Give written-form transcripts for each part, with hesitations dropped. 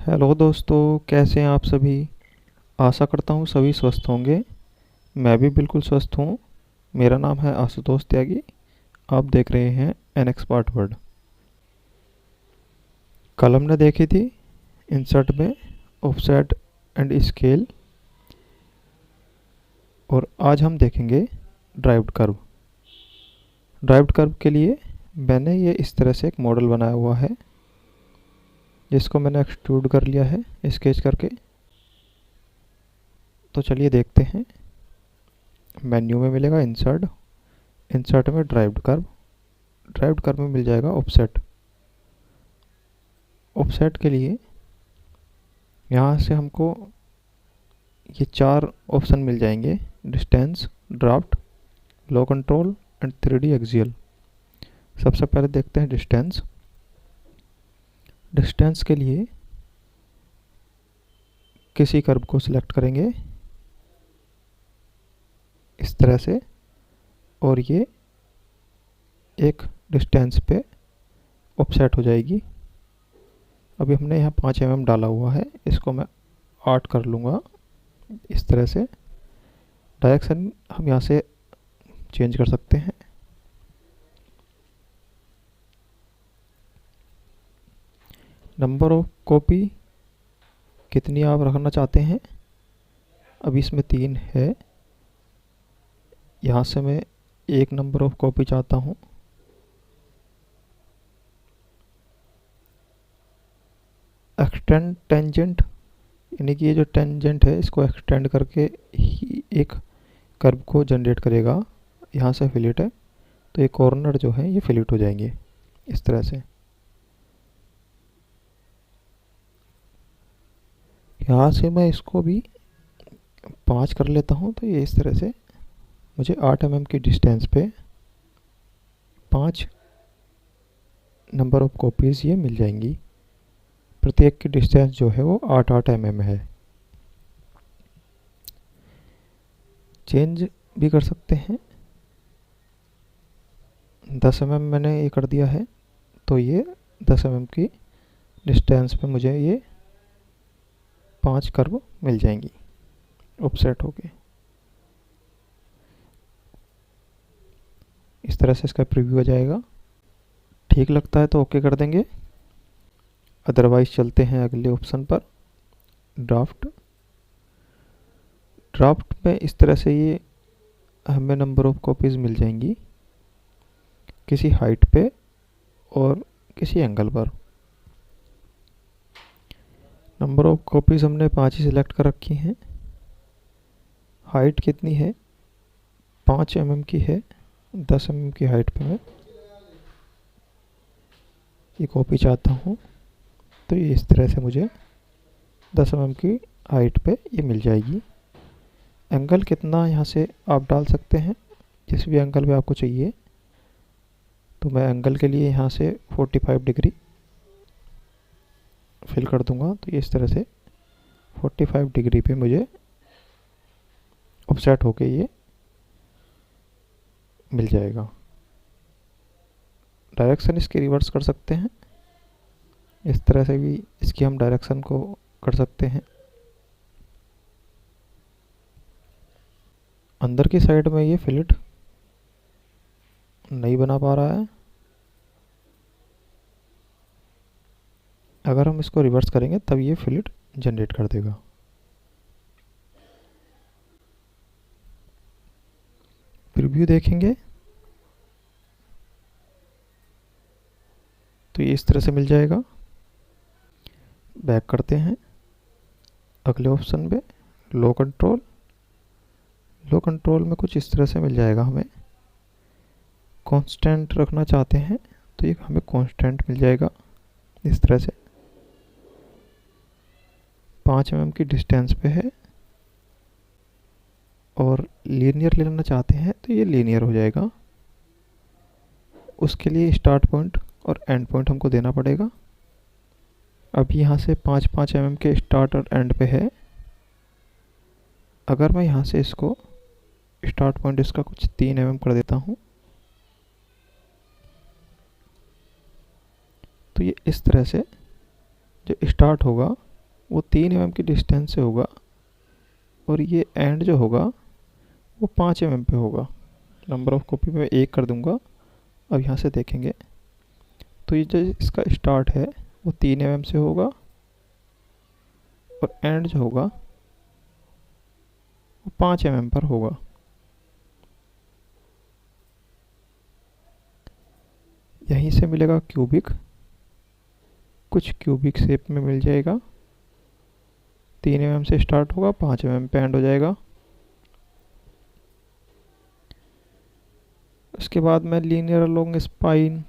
Hello दोस्तों, कैसे हैं आप सभी। आशा करता हूँ सभी स्वस्थ होंगे। मैं भी बिल्कुल स्वस्थ हूँ। मेरा नाम है आशुतोष त्यागी। आप देख रहे हैं एन एक्सपर्ट वर्ड। कल हमने देखी थी इंसर्ट में ऑफसेट एंड स्केल, और आज हम देखेंगे ड्राइव्ड कर्व। ड्राइव्ड कर्व के लिए मैंने ये इस तरह से एक मॉडल बनाया हुआ है, जिसको मैंने एक्सट्रूड कर लिया है स्केच करके। तो चलिए देखते हैं। मेन्यू में मिलेगा इंसर्ट, इंसर्ट में ड्राइव्ड कर्व, ड्राइव्ड कर्व में मिल जाएगा ऑफसेट। ऑफसेट के लिए यहाँ से हमको ये 4 ऑप्शन मिल जाएंगे: distance, draft, low control and 3D axial. सबसे पहले देखते हैं डिस्टेंस। डिस्टेंस के लिए किसी कर्व को सिलेक्ट करेंगे इस तरह से, और ये एक डिस्टेंस पे ऑफसेट हो जाएगी। अभी हमने यहाँ 5 mm डाला हुआ है, इसको मैं 8 कर लूँगा इस तरह से। डायरेक्शन हम यहाँ से चेंज कर सकते हैं। नंबर ऑफ कॉपी कितनी आप रखना चाहते हैं। अभी इसमें 3 है। यहाँ से मैं 1 नंबर ऑफ कॉपी चाहता हूँ। एक्सटेंड टेंजेंट, यानी कि ये जो टेंजेंट है इसको एक्सटेंड करके ही एक कर्व को जनरेट करेगा। यहाँ से फिलेट है तो ये कॉर्नर जो है ये फिलेट हो जाएंगे इस तरह से। यहाँ से मैं इसको भी 5 कर लेता हूँ, तो ये इस तरह से मुझे 8 mm की डिस्टेंस पे 5 नंबर ऑफ कॉपीज़ ये मिल जाएंगी। प्रत्येक की डिस्टेंस जो है वो 8-8 mm है। चेंज भी कर सकते हैं। 10 mm मैंने ये कर दिया है, तो ये 10 mm की डिस्टेंस पे मुझे ये 5 कर्व मिल जाएंगी ऑफसेट होके। इस तरह से इसका प्रीव्यू आ जाएगा। ठीक लगता है तो ओके कर देंगे, अदरवाइज चलते हैं अगले ऑप्शन पर, ड्राफ्ट। ड्राफ्ट में इस तरह से ये हमें नंबर ऑफ कॉपीज़ मिल जाएंगी किसी हाइट पे और किसी एंगल पर। नंबर ऑफ कॉपीज़ हमने 5 ही सिलेक्ट कर रखी हैं। हाइट कितनी है, 5 mm की है। 10 mm की हाइट पे मैं ये कॉपी चाहता हूँ, तो ये इस तरह से मुझे 10 mm की हाइट पे ये मिल जाएगी। एंगल कितना यहाँ से आप डाल सकते हैं, जिस भी एंगल पे आपको चाहिए। तो मैं एंगल के लिए यहाँ से 45 डिग्री फिल कर दूंगा, तो ये इस तरह से 45 डिग्री पे मुझे ऑफसेट होके ये मिल जाएगा। डायरेक्शन इसकी रिवर्स कर सकते हैं, इस तरह से भी इसकी हम डायरेक्शन को कर सकते हैं। अंदर की साइड में ये फिलेट नहीं बना पा रहा है। अगर हम इसको रिवर्स करेंगे तब ये फिलेट जनरेट कर देगा। प्रीव्यू देखेंगे तो ये इस तरह से मिल जाएगा। बैक करते हैं अगले ऑप्शन पे, लो कंट्रोल। लो कंट्रोल में कुछ इस तरह से मिल जाएगा। हमें कांस्टेंट रखना चाहते हैं तो ये हमें कांस्टेंट मिल जाएगा इस तरह से। 5 mm की डिस्टेंस पे है, और लीनियर लेना चाहते हैं तो ये लीनियर हो जाएगा। उसके लिए स्टार्ट पॉइंट और एंड पॉइंट हमको देना पड़ेगा। अब यहाँ से 5-5 mm के स्टार्ट और एंड पे है। अगर मैं यहाँ से इसको स्टार्ट पॉइंट इसका कुछ 3 mm कर देता हूँ, तो ये इस तरह से जो स्टार्ट होगा वो 3 mm की डिस्टेंस से होगा और ये एंड जो होगा वो 5 mm पे होगा। नंबर ऑफ कॉपी में 1 कर दूंगा। अब यहाँ से देखेंगे तो ये जो इसका स्टार्ट है वो 3 mm से होगा और एंड जो होगा वो 5 mm पर होगा। यहीं से मिलेगा क्यूबिक, कुछ क्यूबिक शेप में मिल जाएगा। 3 mm से स्टार्ट होगा, 5 mm पे एंड हो जाएगा। उसके बाद में linear along spine,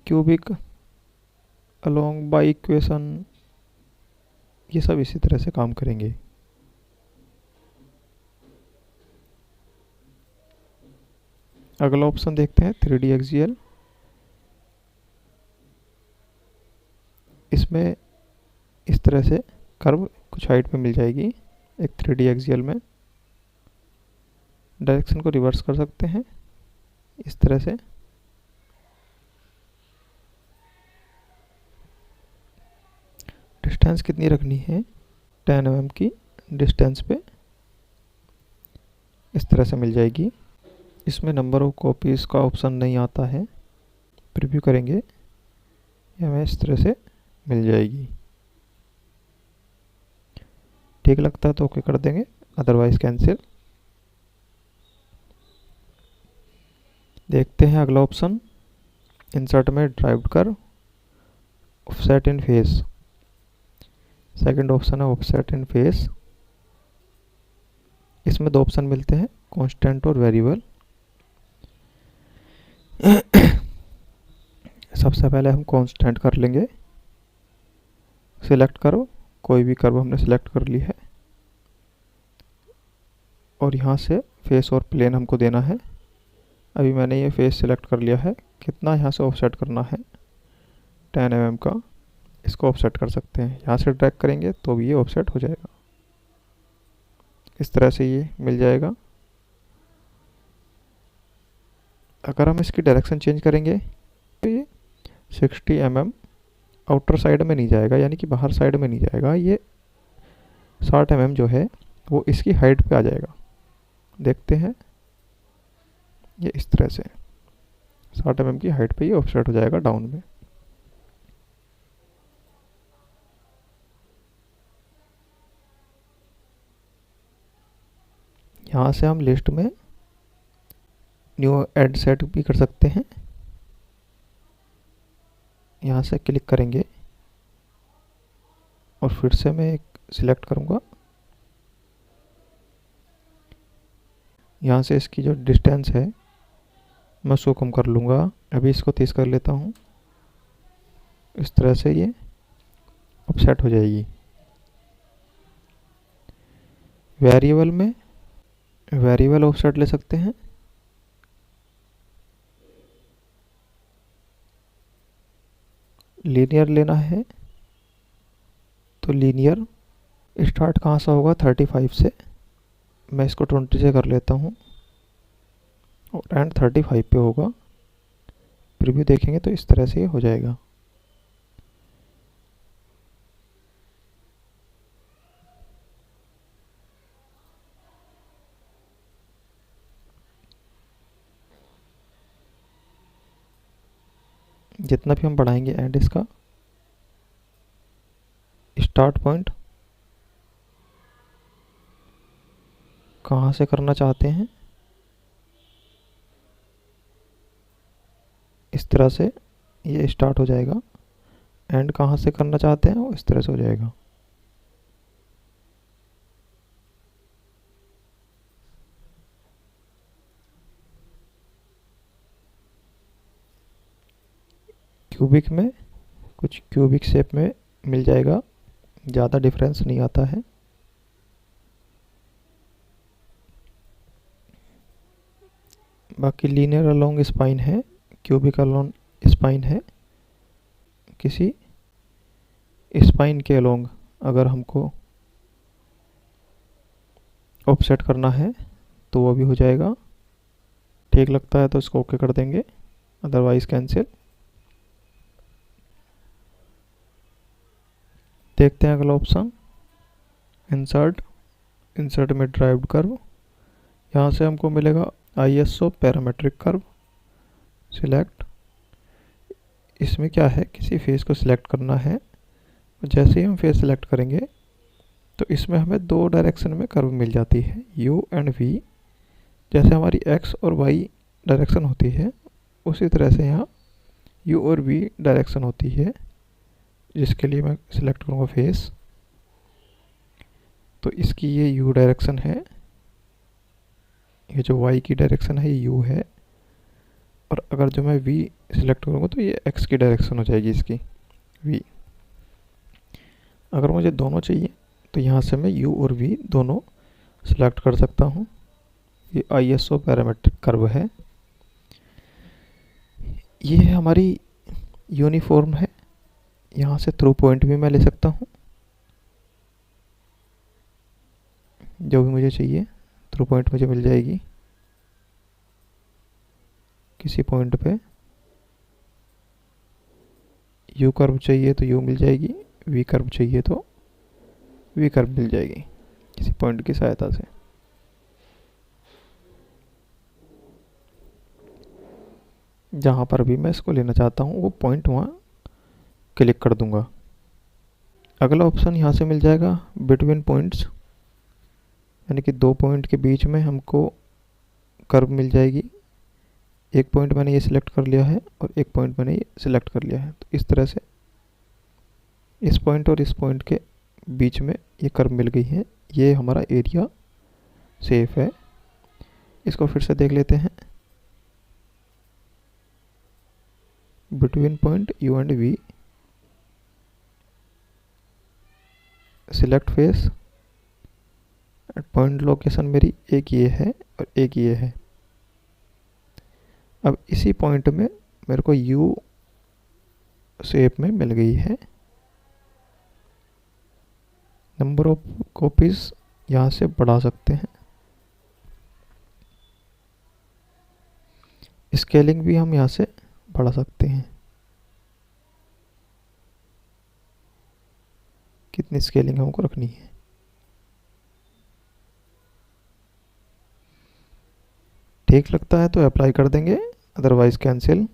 cubic along by equation, ये सब इसी तरह से काम करेंगे। अगला ऑप्शन देखते हैं 3D एक्सियल। इसमें इस तरह से कर्व कुछ हाइट पे मिल जाएगी एक 3D एक्सियल में। डायरेक्शन को रिवर्स कर सकते हैं इस तरह से। डिस्टेंस कितनी रखनी है, 10 mm की डिस्टेंस पे इस तरह से मिल जाएगी। इसमें नंबर ऑफ कॉपीज़ का ऑप्शन नहीं आता है, प्रीव्यू करेंगे, ये हमें इस तरह से मिल जाएगी। ठीक लगता है तो ओके कर देंगे, अदरवाइज कैंसिल। देखते हैं अगला ऑप्शन, इंसर्ट में ड्राइव्ड कर ऑफसेट इन फेस। सेकंड ऑप्शन है ऑफसेट इन फेस। इसमें 2 ऑप्शन मिलते हैं, कांस्टेंट और वेरिएबल। सबसे पहले हम कांस्टेंट कर लेंगे। सिलेक्ट करो, कोई भी कर्व हमने सिलेक्ट कर ली है और यहाँ से फेस और प्लेन हमको देना है। अभी मैंने ये फेस सिलेक्ट कर लिया है। कितना यहाँ से ऑफसेट करना है, 10 mm का। इसको ऑफसेट कर सकते हैं, यहाँ से ड्रैग करेंगे तो भी ये ऑफसेट हो जाएगा। इस तरह से ये मिल जाएगा। अगर हम इसकी डायरेक्शन चेंज करेंगे तो ये 60 mm आउटर साइड में नहीं जाएगा, यानी कि बाहर साइड में नहीं जाएगा। ये 60 mm जो है वो इसकी हाइट पे आ जाएगा। देखते हैं, ये इस तरह से 60 mm की हाइट पे ये ऑफसेट हो जाएगा डाउन में। यहाँ से हम लिस्ट में न्यू ऐड सेट भी कर सकते हैं। यहाँ से क्लिक करेंगे और फिर से मैं एक सिलेक्ट करूँगा। यहाँ से इसकी जो डिस्टेंस है मैं उसको कम कर लूँगा। अभी इसको 30 कर लेता हूँ। इस तरह से ये ऑफसेट हो जाएगी। वेरिएबल में वेरिएबल ऑफसेट ले सकते हैं। लीनियर लेना है तो लीनियर स्टार्ट कहाँ से होगा, 35 से। मैं इसको 20 से कर लेता हूँ और एंड 35 पे होगा। प्रीव्यू देखेंगे तो इस तरह से ये हो जाएगा। जितना भी हम बढ़ाएंगे एंड इसका स्टार्ट पॉइंट कहाँ से करना चाहते हैं, इस तरह से ये स्टार्ट हो जाएगा। एंड कहाँ से करना चाहते हैं वो इस तरह से हो जाएगा। क्यूबिक में कुछ क्यूबिक शेप में मिल जाएगा, ज़्यादा डिफरेंस नहीं आता है। बाकी लीनियर अलोंग स्पाइन है, क्यूबिक अलोंग स्पाइन है। किसी स्पाइन के अलोंग अगर हमको ऑफसेट करना है तो वो भी हो जाएगा। ठीक लगता है तो इसको ओके कर देंगे, अदरवाइज कैंसिल। देखते हैं अगला ऑप्शन, इंसर्ट में ड्राइव्ड कर्व। यहाँ से हमको मिलेगा ISO पैरामेट्रिक कर्व, सिलेक्ट। इसमें क्या है, किसी फेस को सिलेक्ट करना है। जैसे ही हम फेस सिलेक्ट करेंगे तो इसमें हमें 2 डायरेक्शन में कर्व मिल जाती है, U एंड V। जैसे हमारी X और Y डायरेक्शन होती है, उसी तरह से यहाँ U और V डायरेक्शन होती है, जिसके लिए मैं सिलेक्ट करूँगा फेस। तो इसकी ये U डायरेक्शन है, ये जो Y की डायरेक्शन है ये U है, और अगर जो मैं V सिलेक्ट करूँगा तो ये X की डायरेक्शन हो जाएगी इसकी, V। अगर मुझे दोनों चाहिए तो यहाँ से मैं U और V दोनों सिलेक्ट कर सकता हूँ। ये ISO पैरामेट्रिक कर्व है। ये हमारी यूनिफॉर्म है। यहाँ से थ्रू पॉइंट भी मैं ले सकता हूँ, जो भी मुझे चाहिए थ्रू पॉइंट मुझे मिल जाएगी किसी पॉइंट पे। U कर्व चाहिए तो U मिल जाएगी, V कर्व चाहिए तो V कर्व मिल जाएगी किसी पॉइंट की सहायता से। जहाँ पर भी मैं इसको लेना चाहता हूँ वो पॉइंट वहाँ क्लिक कर दूंगा। अगला ऑप्शन यहाँ से मिल जाएगा बिटवीन पॉइंट्स, यानी कि 2 पॉइंट के बीच में हमको कर्व मिल जाएगी। एक पॉइंट मैंने ये सिलेक्ट कर लिया है और एक पॉइंट मैंने ये सिलेक्ट कर लिया है, तो इस तरह से इस पॉइंट और इस पॉइंट के बीच में ये कर्व मिल गई है। ये हमारा एरिया सेफ है। इसको फिर से देख लेते हैं। Between point U and V, select face, point location मेरी एक ये है और एक ये है। अब इसी पॉइंट में मेरे को U शेप में मिल गई है। नंबर ऑफ कॉपीज यहाँ से बढ़ा सकते हैं। स्केलिंग भी हम यहाँ से बढ़ा सकते हैं। कितनी स्केलिंग हमको रखनी है। ठीक लगता है तो अप्लाई कर देंगे, अदरवाइज कैंसिल।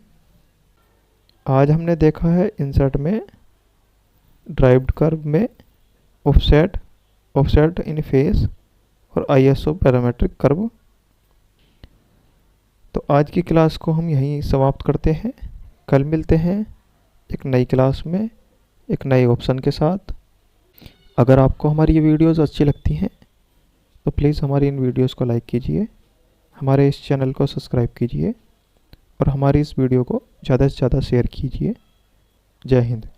आज हमने देखा है इंसर्ट में ड्राइव्ड कर्व में ऑफसेट इन फेस और ISO पैरामेट्रिक कर्व। तो आज की क्लास को हम यहीं समाप्त करते हैं। कल मिलते हैं एक नई क्लास में एक नए ऑप्शन के साथ। अगर आपको हमारी ये वीडियोस अच्छी लगती हैं तो प्लीज़ हमारी इन वीडियोस को लाइक कीजिए, हमारे इस चैनल को सब्सक्राइब कीजिए और हमारी इस वीडियो को ज़्यादा से ज़्यादा शेयर कीजिए। जय हिंद।